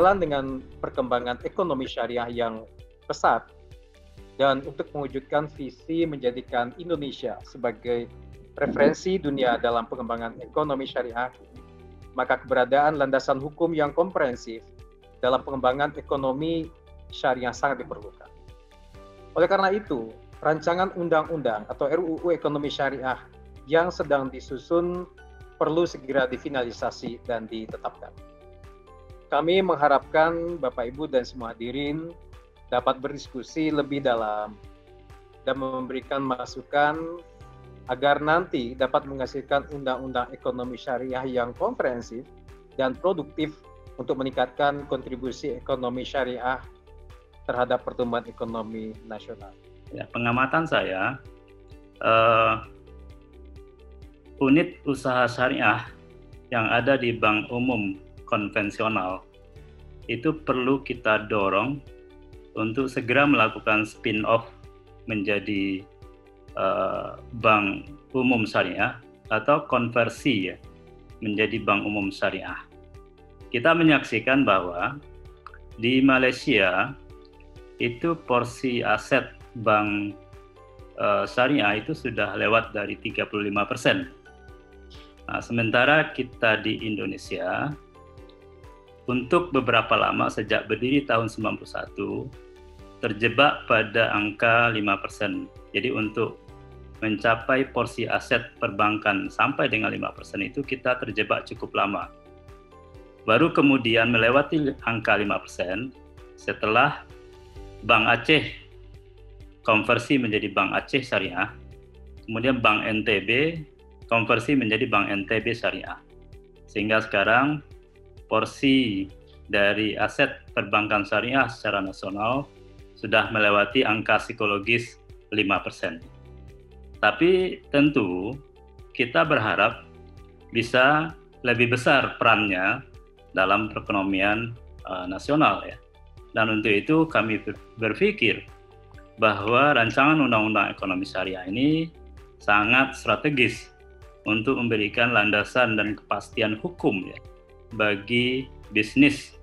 sejalan dengan perkembangan ekonomi syariah yang pesat dan untuk mewujudkan visi menjadikan Indonesia sebagai referensi dunia dalam pengembangan ekonomi syariah, maka keberadaan landasan hukum yang komprehensif dalam pengembangan ekonomi syariah sangat diperlukan. Oleh karena itu, rancangan undang-undang atau RUU Ekonomi Syariah yang sedang disusun perlu segera difinalisasi dan ditetapkan. Kami mengharapkan Bapak Ibu dan semua hadirin dapat berdiskusi lebih dalam dan memberikan masukan agar nanti dapat menghasilkan undang-undang ekonomi syariah yang komprehensif dan produktif untuk meningkatkan kontribusi ekonomi syariah terhadap pertumbuhan ekonomi nasional. Ya, pengamatan saya, unit usaha syariah yang ada di bank umum konvensional itu perlu kita dorong untuk segera melakukan spin-off menjadi bank umum syariah atau konversi ya, menjadi bank umum syariah. Kita menyaksikan bahwa di Malaysia itu porsi aset bank syariah itu sudah lewat dari 35%. Nah, sementara kita di Indonesia untuk beberapa lama sejak berdiri tahun 91 terjebak pada angka 5%. Jadi untuk mencapai porsi aset perbankan sampai dengan 5% itu kita terjebak cukup lama. Baru kemudian melewati angka 5% setelah Bank Aceh konversi menjadi Bank Aceh Syariah, kemudian Bank NTB konversi menjadi Bank NTB Syariah. Sehingga sekarang porsi dari aset perbankan syariah secara nasional sudah melewati angka psikologis 5%. Tapi tentu kita berharap bisa lebih besar perannya dalam perekonomian nasional ya. Dan untuk itu kami berpikir bahwa rancangan undang-undang ekonomi syariah ini sangat strategis untuk memberikan landasan dan kepastian hukum ya bagi bisnis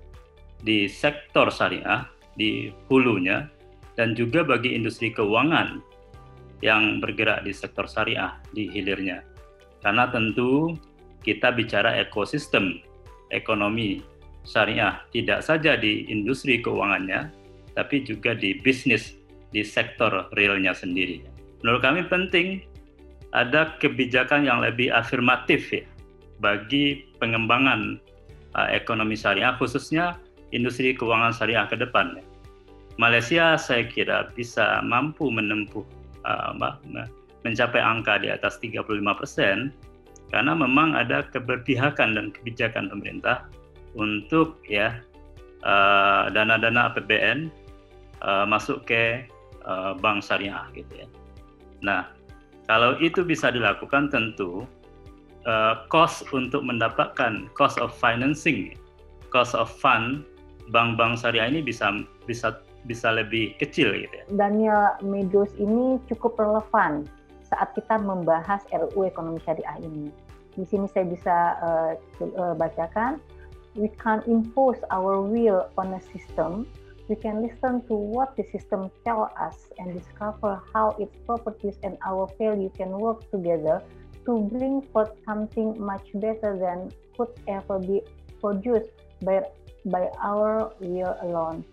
di sektor syariah di hulunya dan juga bagi industri keuangan yang bergerak di sektor syariah di hilirnya. Karena tentu kita bicara ekosistem ekonomi syariah tidak saja di industri keuangannya, tapi juga di bisnis di sektor realnya sendiri. Menurut kami penting ada kebijakan yang lebih afirmatif ya, bagi pengembangan ekonomi syariah, khususnya industri keuangan syariah ke depan. Malaysia saya kira bisa mampu menempuh mencapai angka di atas 35% karena memang ada keberpihakan dan kebijakan pemerintah untuk ya dana-dana APBN masuk ke bank syariah gitu ya. Nah, kalau itu bisa dilakukan tentu cost untuk mendapatkan cost of financing, cost of fund bank-bank syariah ini bisa lebih kecil gitu ya. Daniel Meadows ini cukup relevan saat kita membahas RUU Ekonomi Syariah ini. Di sini saya bisa bacakan, we can impose our will on a system. We can listen to what the system tell us and discover how its properties and our value can work together to bring forth something much better than could ever be produced by our will alone.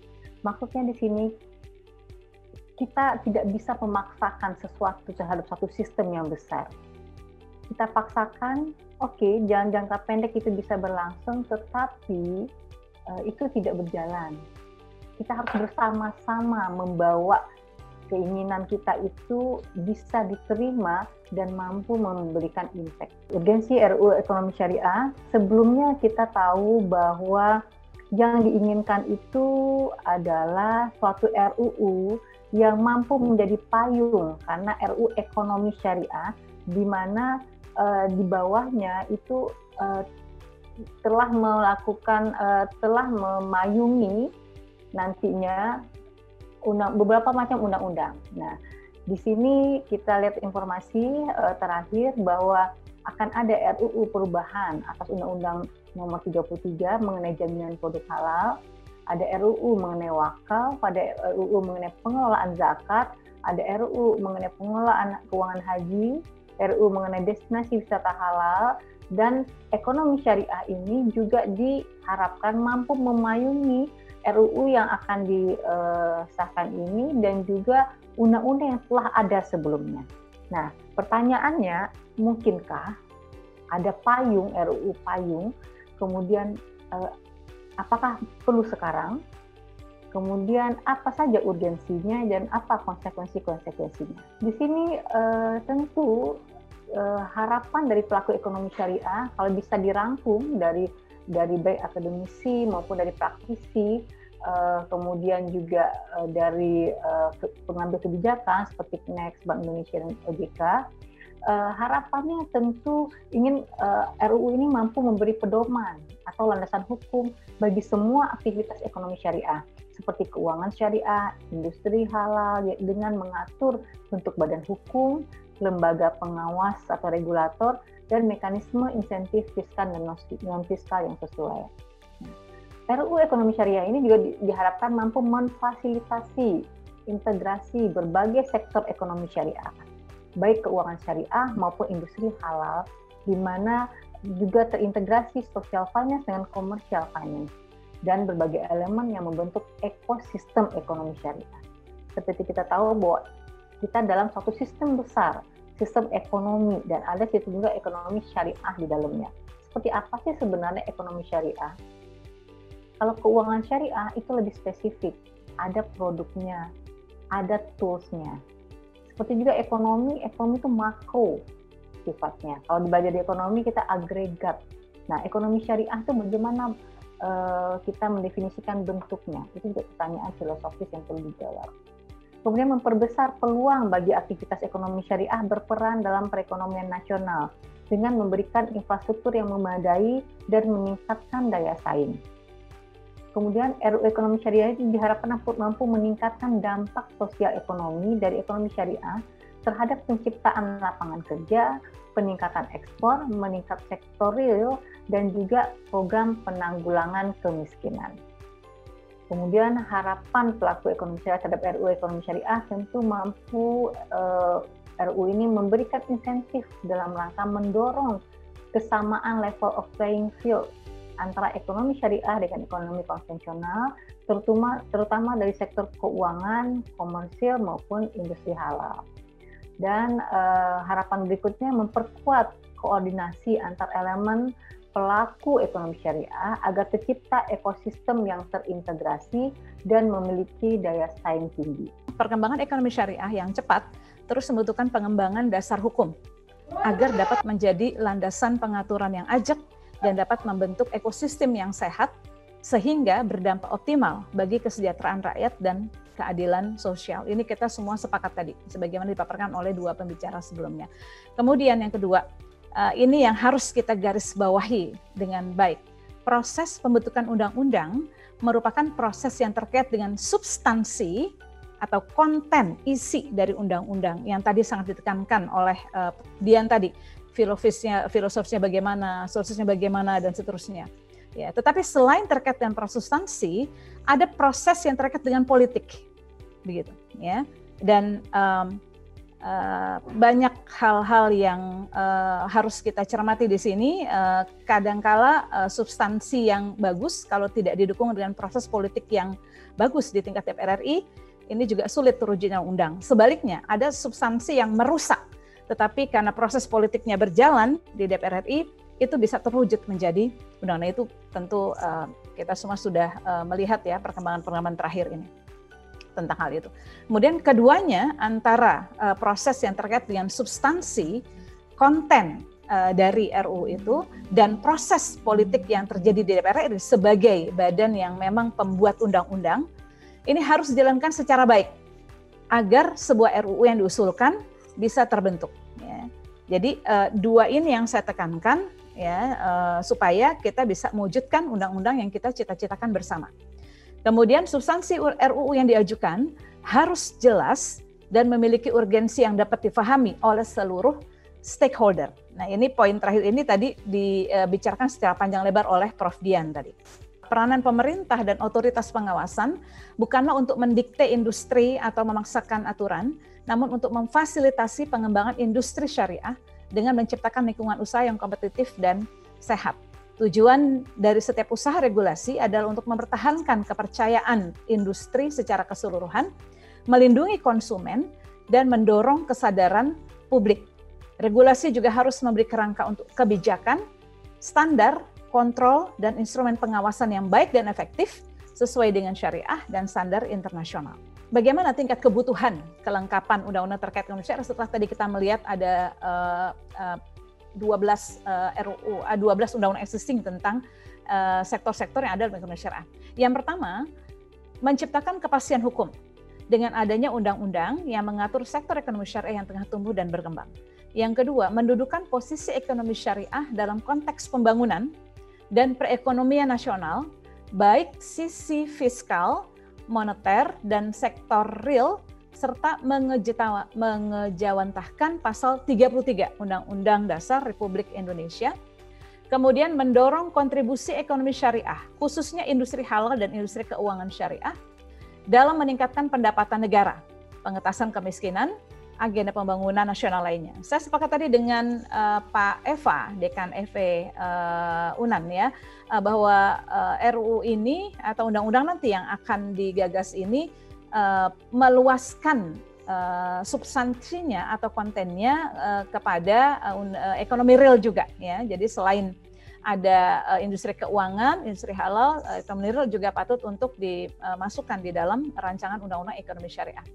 Maksudnya di sini kita tidak bisa memaksakan sesuatu terhadap satu sistem yang besar. Kita paksakan, oke, jalan jangka pendek itu bisa berlangsung, tetapi itu tidak berjalan. Kita harus bersama-sama membawa keinginan kita itu bisa diterima dan mampu memberikan impact. Urgensi RUU Ekonomi Syariah, sebelumnya kita tahu bahwa yang diinginkan itu adalah suatu RUU yang mampu menjadi payung, karena RUU Ekonomi Syariah di mana di bawahnya itu telah memayungi nantinya beberapa macam undang-undang. Nah, di sini kita lihat informasi terakhir bahwa akan ada RUU perubahan atas Undang-Undang Nomor 33 mengenai jaminan produk halal Ada RUU mengenai wakaf, ada RUU mengenai pengelolaan zakat, ada RUU mengenai pengelolaan keuangan haji, RUU mengenai destinasi wisata halal, dan ekonomi syariah ini juga diharapkan mampu memayungi RUU yang akan disahkan ini dan juga undang-undang yang telah ada sebelumnya. Nah, pertanyaannya, mungkinkah ada payung, RUU payung, kemudian apakah perlu sekarang? Kemudian apa saja urgensinya dan apa konsekuensi-konsekuensinya? Di sini tentu harapan dari pelaku ekonomi syariah kalau bisa dirangkum dari baik akademisi maupun dari praktisi, kemudian juga dari pengambil kebijakan seperti Next, Bank Indonesia dan OJK, harapannya tentu ingin RUU ini mampu memberi pedoman atau landasan hukum bagi semua aktivitas ekonomi syariah seperti keuangan syariah, industri halal dengan mengatur bentuk badan hukum, lembaga pengawas atau regulator, dan mekanisme insentif fiskal dan non-fiskal yang sesuai. RUU ekonomi syariah ini juga diharapkan mampu memfasilitasi integrasi berbagai sektor ekonomi syariah, baik keuangan syariah maupun industri halal, di mana juga terintegrasi social finance dengan commercial finance, dan berbagai elemen yang membentuk ekosistem ekonomi syariah. Seperti kita tahu bahwa kita dalam satu sistem besar, sistem ekonomi, dan ada juga ekonomi syariah di dalamnya. Seperti apa sih sebenarnya ekonomi syariah? Kalau keuangan syariah itu lebih spesifik, ada produknya, ada toolsnya. Seperti juga ekonomi itu makro sifatnya. Kalau dibaca di ekonomi kita agregat. Nah, ekonomi syariah itu bagaimana kita mendefinisikan bentuknya? Itu juga pertanyaan filosofis yang perlu dijawab. Kemudian memperbesar peluang bagi aktivitas ekonomi syariah berperan dalam perekonomian nasional dengan memberikan infrastruktur yang memadai dan meningkatkan daya saing. Kemudian RUU ekonomi syariah itu diharapkan mampu meningkatkan dampak sosial ekonomi dari ekonomi syariah terhadap penciptaan lapangan kerja, peningkatan ekspor, meningkat sektor real, dan juga program penanggulangan kemiskinan. Kemudian harapan pelaku ekonomi syariah terhadap RUU ekonomi syariah tentu mampu RUU ini memberikan insentif dalam rangka mendorong kesamaan level of playing field antara ekonomi syariah dengan ekonomi konvensional, terutama dari sektor keuangan, komersil maupun industri halal. Dan harapan berikutnya memperkuat koordinasi antar elemen pelaku ekonomi syariah agar tercipta ekosistem yang terintegrasi dan memiliki daya saing tinggi. Perkembangan ekonomi syariah yang cepat terus membutuhkan pengembangan dasar hukum agar dapat menjadi landasan pengaturan yang ajak dan dapat membentuk ekosistem yang sehat sehingga berdampak optimal bagi kesejahteraan rakyat dan keadilan sosial. Ini kita semua sepakat tadi, sebagaimana dipaparkan oleh dua pembicara sebelumnya. Kemudian yang kedua, ini yang harus kita garis bawahi dengan baik. Proses pembentukan undang-undang merupakan proses yang terkait dengan substansi atau konten isi dari undang-undang yang tadi sangat ditekankan oleh Dian tadi. Filosofisnya bagaimana, solusinya bagaimana, dan seterusnya. Ya, tetapi selain terkait dengan proses substansi, ada proses yang terkait dengan politik, begitu. Ya, dan banyak hal-hal yang harus kita cermati di sini. Kadangkala substansi yang bagus kalau tidak didukung dengan proses politik yang bagus di tingkat DPR RI, ini juga sulit terwujudnya undang. Sebaliknya, ada substansi yang merusak, tetapi karena proses politiknya berjalan di DPR RI, itu bisa terwujud menjadi undang-undang. Itu tentu kita semua sudah melihat ya perkembangan terakhir ini tentang hal itu. Kemudian keduanya antara proses yang terkait dengan substansi, konten dari RUU itu, dan proses politik yang terjadi di DPR RI sebagai badan yang memang pembuat undang-undang, ini harus dijalankan secara baik agar sebuah RUU yang diusulkan bisa terbentuk. Ya. Jadi dua ini yang saya tekankan ya, supaya kita bisa mewujudkan undang-undang yang kita cita-citakan bersama. Kemudian substansi RUU yang diajukan harus jelas dan memiliki urgensi yang dapat difahami oleh seluruh stakeholder. Nah, ini poin terakhir ini tadi dibicarakan secara panjang lebar oleh Prof. Dian tadi. Peranan pemerintah dan otoritas pengawasan bukanlah untuk mendikte industri atau memaksakan aturan, namun untuk memfasilitasi pengembangan industri syariah dengan menciptakan lingkungan usaha yang kompetitif dan sehat. Tujuan dari setiap usaha regulasi adalah untuk mempertahankan kepercayaan industri secara keseluruhan, melindungi konsumen, dan mendorong kesadaran publik. Regulasi juga harus memberi kerangka untuk kebijakan, standar, kontrol, dan instrumen pengawasan yang baik dan efektif sesuai dengan syariah dan standar internasional. Bagaimana tingkat kebutuhan kelengkapan undang-undang terkait ekonomi syariah setelah tadi kita melihat ada 12 undang-undang existing tentang sektor-sektor yang ada dalam ekonomi syariah. Yang pertama, menciptakan kepastian hukum dengan adanya undang-undang yang mengatur sektor ekonomi syariah yang tengah tumbuh dan berkembang. Yang kedua, mendudukan posisi ekonomi syariah dalam konteks pembangunan dan perekonomian nasional, baik sisi fiskal, moneter, dan sektor real, serta mengejawantahkan pasal 33 Undang-Undang Dasar Republik Indonesia. Kemudian mendorong kontribusi ekonomi syariah, khususnya industri halal dan industri keuangan syariah, dalam meningkatkan pendapatan negara, pengentasan kemiskinan, agenda pembangunan nasional lainnya. Saya sepakat tadi dengan Pak Eva, Dekan FE UNAN ya, bahwa RUU ini atau undang-undang nanti yang akan digagas ini meluaskan substansinya atau kontennya kepada ekonomi real juga ya. Jadi selain ada industri keuangan, industri halal, ekonomi real juga patut untuk dimasukkan di dalam rancangan undang-undang ekonomi syariah.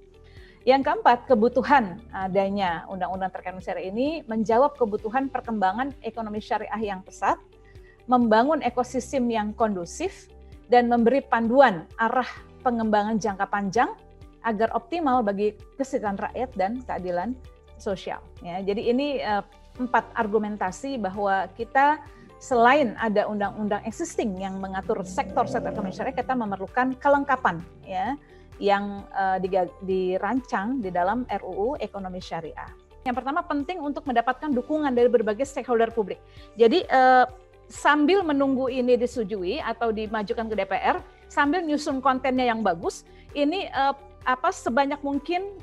Yang keempat, kebutuhan adanya undang-undang terkait ekonomi syariah ini menjawab kebutuhan perkembangan ekonomi syariah yang pesat, membangun ekosistem yang kondusif, dan memberi panduan arah pengembangan jangka panjang agar optimal bagi kesejahteraan rakyat dan keadilan sosial. Ya, jadi ini 4 argumentasi bahwa kita selain ada undang-undang existing yang mengatur sektor-sektor ekonomi syariah, kita memerlukan kelengkapan ya yang dirancang di dalam RUU Ekonomi Syariah. Yang pertama, penting untuk mendapatkan dukungan dari berbagai stakeholder publik. Jadi sambil menunggu ini disetujui atau dimajukan ke DPR, sambil nyusun kontennya yang bagus, ini sebanyak mungkin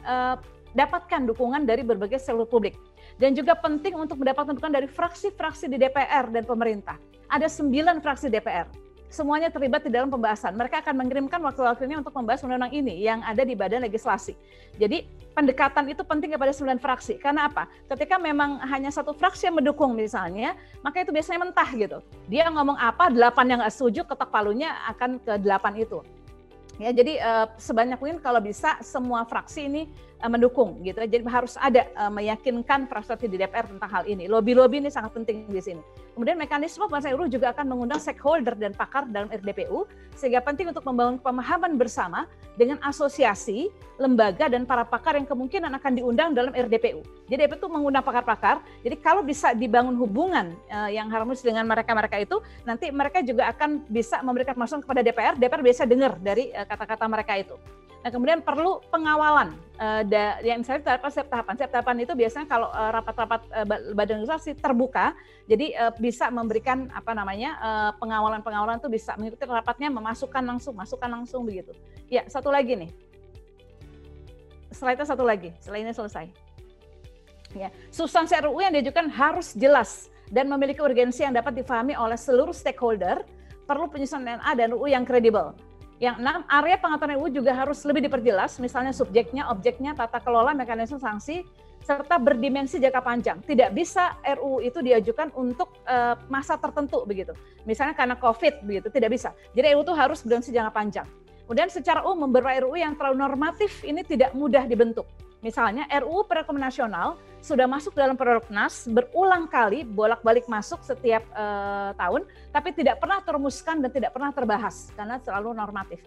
dapatkan dukungan dari berbagai stakeholder publik. Dan juga penting untuk mendapatkan dukungan dari fraksi-fraksi di DPR dan pemerintah. Ada 9 fraksi DPR. Semuanya terlibat di dalam pembahasan. Mereka akan mengirimkan wakil-wakilnya untuk membahas undang-undang ini yang ada di badan legislasi. Jadi pendekatan itu penting kepada 9 fraksi. Karena apa? Ketika memang hanya satu fraksi yang mendukung misalnya, maka itu biasanya mentah gitu. Dia ngomong apa, 8 yang nggak setuju, ketok palunya akan ke 8 itu. Ya, jadi sebanyak mungkin kalau bisa semua fraksi ini mendukung gitu. Jadi harus ada meyakinkan fraksi di DPR tentang hal ini. Lobby-lobby ini sangat penting di sini. Kemudian mekanisme pembahasan RUU juga akan mengundang stakeholder dan pakar dalam RDPU, sehingga penting untuk membangun pemahaman bersama dengan asosiasi, lembaga, dan para pakar yang kemungkinan akan diundang dalam RDPU. Jadi RDPU itu mengundang pakar-pakar, jadi kalau bisa dibangun hubungan yang harmonis dengan mereka-mereka itu, nanti mereka juga akan bisa memberikan masukan kepada DPR, DPR bisa dengar dari kata-kata mereka itu. Nah, kemudian perlu pengawalan, yang misalnya setiap tahapan itu biasanya kalau rapat-rapat badan legislasi terbuka, jadi bisa memberikan pengawalan itu bisa mengikuti rapatnya, masukkan langsung begitu. Ya, satu lagi nih, slide-nya satu lagi, setelah ini selesai. Ya, substansi RUU yang diajukan harus jelas dan memiliki urgensi yang dapat difahami oleh seluruh stakeholder, perlu penyusunan NA dan RUU yang kredibel. Yang 6, area pengaturan RUU juga harus lebih diperjelas, misalnya subjeknya, objeknya, tata kelola, mekanisme sanksi, serta berdimensi jangka panjang. Tidak bisa RUU itu diajukan untuk masa tertentu begitu. Misalnya karena COVID begitu, tidak bisa. Jadi RUU itu harus berdimensi jangka panjang. Kemudian secara umum beberapa RUU yang terlalu normatif ini tidak mudah dibentuk. Misalnya RUU Perekonomian Nasional sudah masuk dalam prolegnas berulang kali bolak-balik masuk setiap tahun, tapi tidak pernah terrumuskan dan tidak pernah terbahas karena terlalu normatif.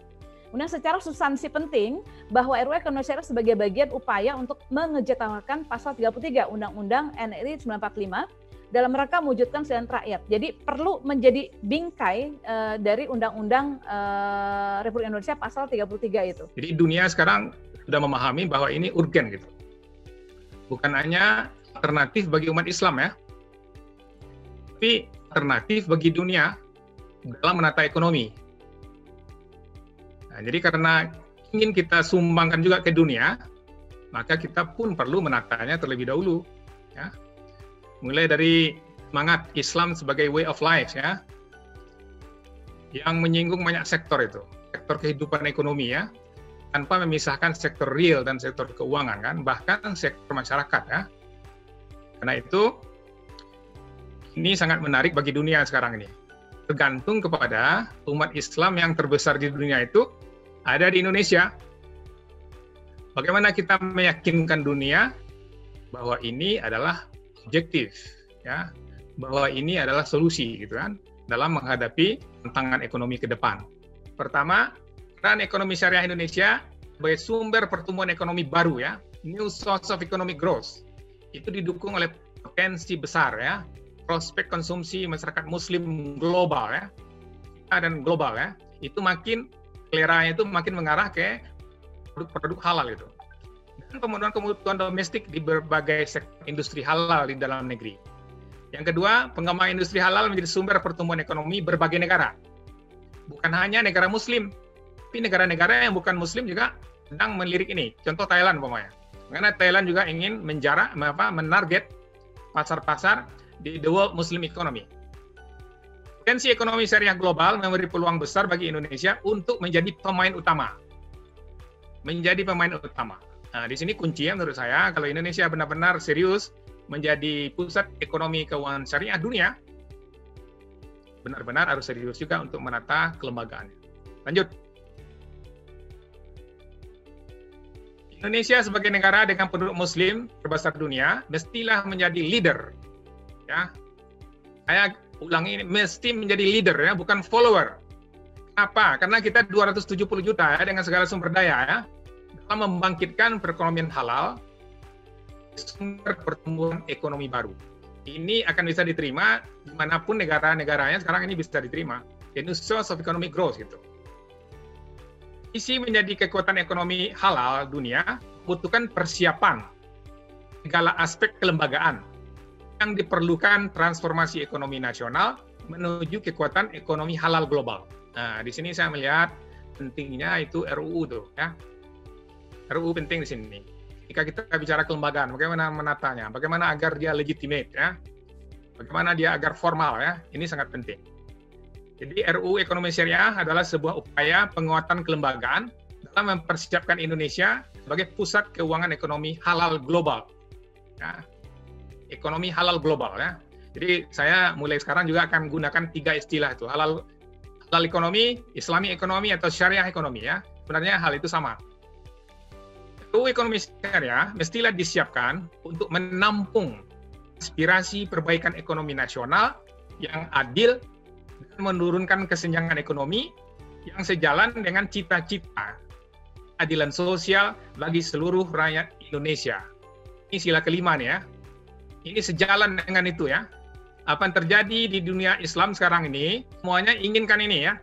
Kemudian secara substansi penting bahwa RUU Ekonomi Syariah sebagai bagian upaya untuk mengejawantahkan pasal 33 Undang-Undang NRI 945 dalam rangka mewujudkan kesejahteraan rakyat. Jadi perlu menjadi bingkai dari Undang-Undang Republik Indonesia pasal 33 itu. Jadi dunia sekarang sudah memahami bahwa ini urgen gitu. Bukan hanya alternatif bagi umat Islam ya, tapi alternatif bagi dunia dalam menata ekonomi. Nah, jadi karena ingin kita sumbangkan juga ke dunia, maka kita pun perlu menatanya terlebih dahulu. Ya. Mulai dari semangat Islam sebagai way of life, ya, yang menyinggung banyak sektor itu, sektor kehidupan ekonomi, ya, tanpa memisahkan sektor real dan sektor keuangan, kan, bahkan sektor masyarakat, ya. Karena itu ini sangat menarik bagi dunia sekarang ini. Tergantung kepada umat Islam yang terbesar di dunia itu ada di Indonesia. Bagaimana kita meyakinkan dunia bahwa ini adalah objektif, ya, bahwa ini adalah solusi, gitu kan, dalam menghadapi tantangan ekonomi ke depan. Pertama, peran ekonomi syariah Indonesia sebagai sumber pertumbuhan ekonomi baru, ya, new source of economic growth, itu didukung oleh potensi besar, ya, prospek konsumsi masyarakat Muslim global, ya, dan global, ya, itu makin seleranya itu makin mengarah ke produk-produk halal itu. Dan pemenuhan kebutuhan domestik di berbagai sektor industri halal di dalam negeri. Yang kedua, pengembangan industri halal menjadi sumber pertumbuhan ekonomi berbagai negara. Bukan hanya negara Muslim, tapi negara-negara yang bukan Muslim juga sedang melirik ini. Contoh Thailand, umpamanya. Karena Thailand juga ingin menarget pasar-pasar di the world Muslim economy. Potensi ekonomi syariah global memberi peluang besar bagi Indonesia untuk menjadi pemain utama. Menjadi pemain utama. Nah, di sini kuncinya menurut saya, kalau Indonesia benar-benar serius menjadi pusat ekonomi keuangan syariah dunia, benar-benar harus serius juga untuk menata kelembagaannya. Lanjut. Indonesia sebagai negara dengan penduduk Muslim terbesar dunia mestilah menjadi leader. Ya, saya ulangi ini, mesti menjadi leader, ya, bukan follower. Kenapa? Karena kita 270 juta, ya, dengan segala sumber daya, ya, dalam membangkitkan perekonomian halal, sumber pertumbuhan ekonomi baru. Ini akan bisa diterima dimanapun negara-negaranya sekarang ini bisa diterima. Ini source of economic growth, gitu. Isi menjadi kekuatan ekonomi halal dunia membutuhkan persiapan segala aspek kelembagaan yang diperlukan transformasi ekonomi nasional menuju kekuatan ekonomi halal global. Nah, di sini saya melihat pentingnya itu RUU tuh, ya. RUU penting di sini. Jika kita bicara kelembagaan, bagaimana menatanya, bagaimana agar dia legitimate, ya, bagaimana dia agar formal, ya, ini sangat penting. Jadi RUU ekonomi syariah adalah sebuah upaya penguatan kelembagaan dalam mempersiapkan Indonesia sebagai pusat keuangan ekonomi halal global. Ya. Ekonomi halal global, ya. Jadi saya mulai sekarang juga akan gunakan 3 istilah itu, halal ekonomi, Islami ekonomi, atau syariah ekonomi, ya. Sebenarnya hal itu sama. RUU ekonomi syariah mestilah disiapkan untuk menampung aspirasi perbaikan ekonomi nasional yang adil dan menurunkan kesenjangan ekonomi yang sejalan dengan cita-cita keadilan sosial bagi seluruh rakyat Indonesia. Ini sila kelima nih, ya. Ini sejalan dengan itu, ya. Apa yang terjadi di dunia Islam sekarang ini, semuanya inginkan ini, ya.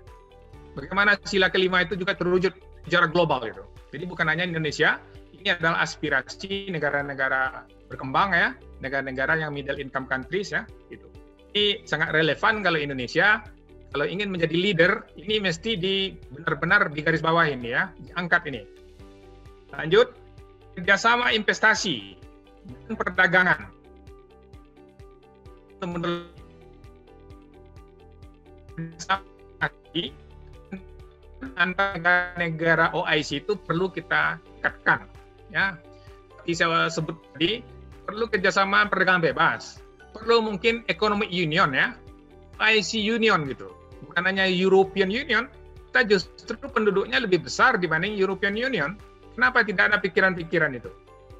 Bagaimana sila kelima itu juga terwujud secara global gitu. Jadi bukan hanya Indonesia, ini adalah aspirasi negara-negara berkembang, ya, negara-negara yang middle income countries, ya, gitu. Ini sangat relevan kalau Indonesia kalau ingin menjadi leader, ini mesti benar-benar digarisbawahi ini, ya, diangkat ini. Lanjut, kerjasama investasi dan perdagangan. Antara negara OIC itu perlu kita tingkatkan, ya. Seperti saya sebut tadi, perlu kerjasama perdagangan bebas, perlu mungkin economic union, ya, OIC union gitu, bukan hanya European Union. Kita justru penduduknya lebih besar dibanding European Union. Kenapa tidak ada pikiran-pikiran itu?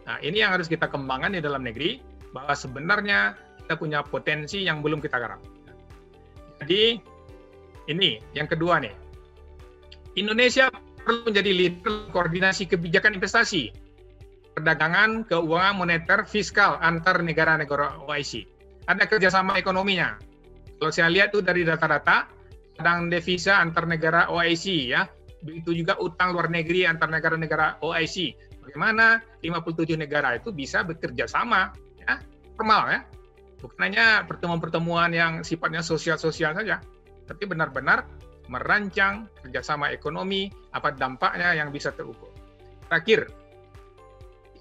Nah, ini yang harus kita kembangkan di dalam negeri, bahwa sebenarnya kita punya potensi yang belum kita garap. Jadi ini yang kedua nih, Indonesia perlu menjadi leader koordinasi kebijakan investasi, perdagangan, keuangan, moneter, fiskal antar negara-negara OIC. Ada kerjasama ekonominya. Kalau saya lihat tuh dari data-data, cadangan devisa antar negara OIC, ya, begitu juga utang luar negeri antar negara-negara OIC. Bagaimana 57 negara itu bisa bekerja sama, ya, formal, ya. Bukan hanya pertemuan-pertemuan yang sifatnya sosial-sosial saja, tapi benar-benar merancang kerjasama ekonomi, apa dampaknya yang bisa terukur. Terakhir,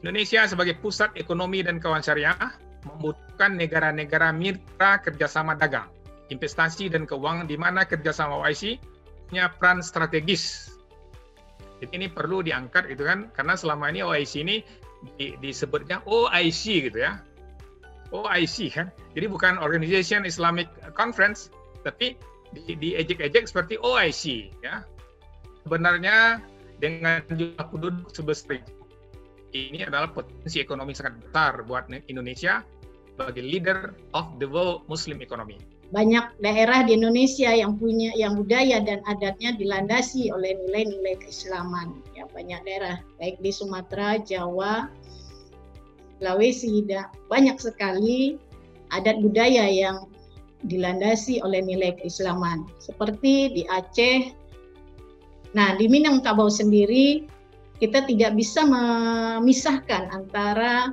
Indonesia sebagai pusat ekonomi dan keuangan syariah membutuhkan negara-negara mitra kerjasama dagang, investasi dan keuangan di mana kerjasama OIC punya peran strategis. Jadi ini perlu diangkat itu kan, karena selama ini OIC ini disebutnya OIC gitu ya, OIC kan. Jadi bukan Organization Islamic Conference, tapi diejek-ejek seperti OIC ya. Sebenarnya dengan jumlah penduduk sebesar ini adalah potensi ekonomi sangat besar buat Indonesia sebagai leader of the world Muslim economy. Banyak daerah di Indonesia yang budaya dan adatnya dilandasi oleh nilai-nilai keislaman. Ya, banyak daerah baik di Sumatera, Jawa, Sulawesi, banyak sekali adat budaya yang dilandasi oleh nilai keislaman. Seperti di Aceh. Nah, di Minangkabau sendiri kita tidak bisa memisahkan antara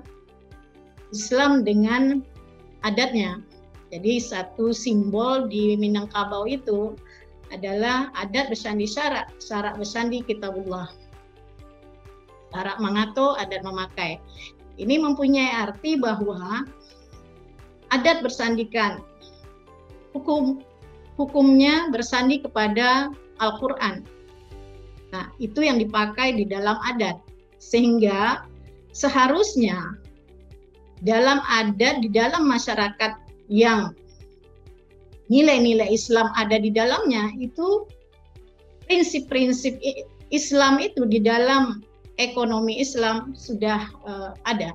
Islam dengan adatnya. Jadi satu simbol di Minangkabau itu adalah adat bersandi syarak bersandi kitabullah. Syarak mangato, adat memakai. Ini mempunyai arti bahwa adat bersandikan, hukumnya bersandi kepada Al-Quran. Nah, itu yang dipakai di dalam adat. Sehingga seharusnya dalam adat, di dalam masyarakat yang nilai-nilai Islam ada di dalamnya, itu prinsip-prinsip Islam itu di dalam ekonomi Islam sudah ada.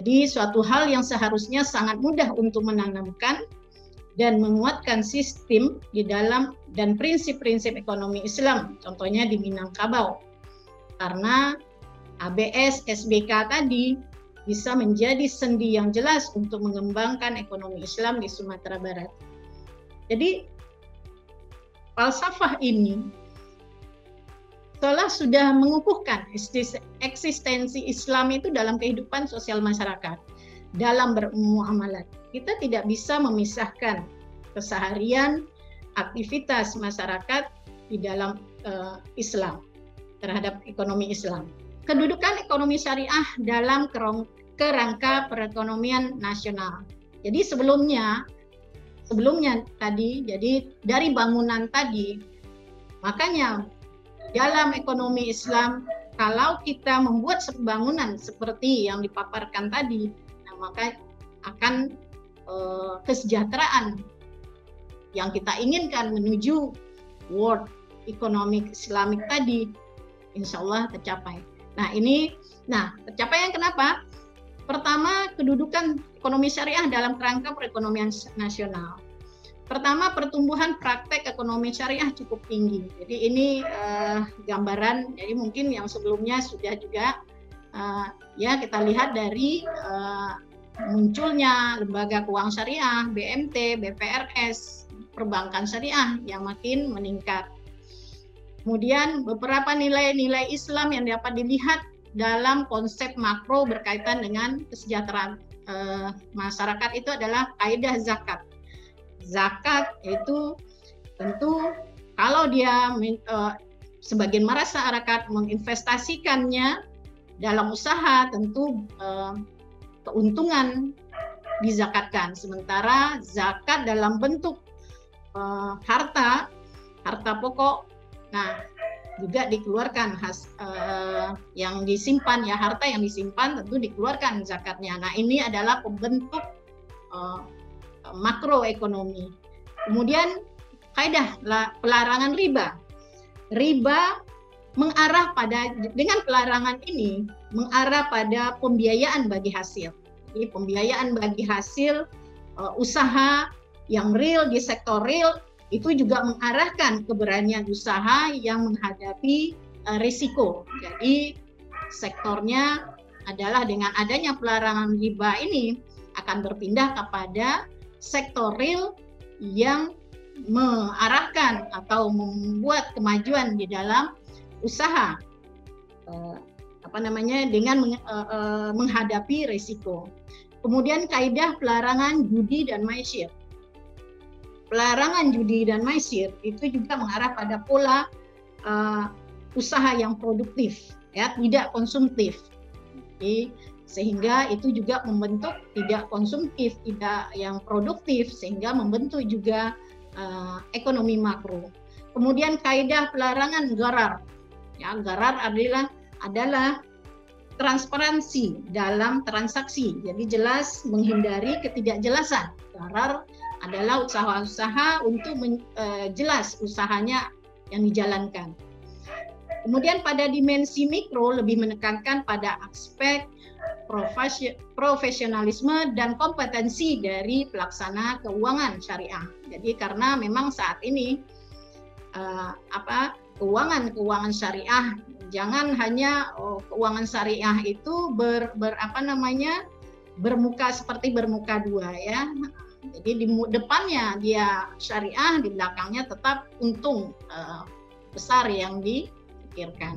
Jadi suatu hal yang seharusnya sangat mudah untuk menanamkan dan menguatkan sistem di dalam dan prinsip-prinsip ekonomi Islam, contohnya di Minangkabau. Karena ABS, SBK tadi bisa menjadi sendi yang jelas untuk mengembangkan ekonomi Islam di Sumatera Barat. Jadi falsafah ini setelah sudah mengukuhkan eksistensi Islam itu dalam kehidupan sosial masyarakat, dalam bermuamalat. Kita tidak bisa memisahkan keseharian aktivitas masyarakat di dalam Islam terhadap ekonomi Islam. Kedudukan ekonomi syariah dalam kerangka perekonomian nasional. Jadi sebelumnya tadi, jadi dari bangunan tadi, makanya dalam ekonomi Islam kalau kita membuat bangunan seperti yang dipaparkan tadi, nah, maka akan kesejahteraan yang kita inginkan menuju World Economic Islamic tadi, insya Allah tercapai. Nah, tercapai yang kenapa? Pertama, kedudukan ekonomi syariah dalam kerangka perekonomian nasional. Pertama, pertumbuhan praktek ekonomi syariah cukup tinggi. Jadi ini gambaran, jadi mungkin yang sebelumnya sudah juga ya kita lihat dari munculnya lembaga keuangan syariah, BMT, BPRS, perbankan syariah yang makin meningkat. Kemudian beberapa nilai-nilai Islam yang dapat dilihat dalam konsep makro berkaitan dengan kesejahteraan masyarakat itu adalah kaidah zakat. Zakat itu tentu kalau dia sebagian masyarakat menginvestasikannya dalam usaha, tentu keuntungan dizakatkan. Sementara zakat dalam bentuk harta pokok, nah juga dikeluarkan yang disimpan, ya harta yang disimpan tentu dikeluarkan zakatnya. Nah ini adalah pembentuk makroekonomi. Kemudian kaidah pelarangan riba. Riba mengarah pada, dengan pelarangan ini mengarah pada pembiayaan bagi hasil. Jadi pembiayaan bagi hasil usaha yang real di sektor real itu juga mengarahkan keberanian usaha yang menghadapi risiko. Jadi sektornya adalah dengan adanya pelarangan riba ini akan berpindah kepada sektor real yang mengarahkan atau membuat kemajuan di dalam usaha dengan menghadapi risiko. Kemudian kaidah pelarangan judi dan maisir. pelarangan judi dan maisir itu juga mengarah pada pola usaha yang produktif, ya, tidak konsumtif. Jadi, sehingga itu juga membentuk tidak konsumtif, tidak yang produktif, sehingga membentuk juga ekonomi makro. Kemudian kaidah pelarangan gharar. Ya, gharar adalah transparansi dalam transaksi. Jadi jelas menghindari ketidakjelasan. Gharar adalah usaha-usaha untuk jelas usahanya yang dijalankan. Kemudian pada dimensi mikro lebih menekankan pada aspek profesionalisme dan kompetensi dari pelaksana keuangan syariah. Jadi karena memang saat ini keuangan syariah, jangan hanya keuangan syariah itu bermuka seperti bermuka dua, ya. Jadi di depannya dia syariah, di belakangnya tetap untung besar yang dipikirkan.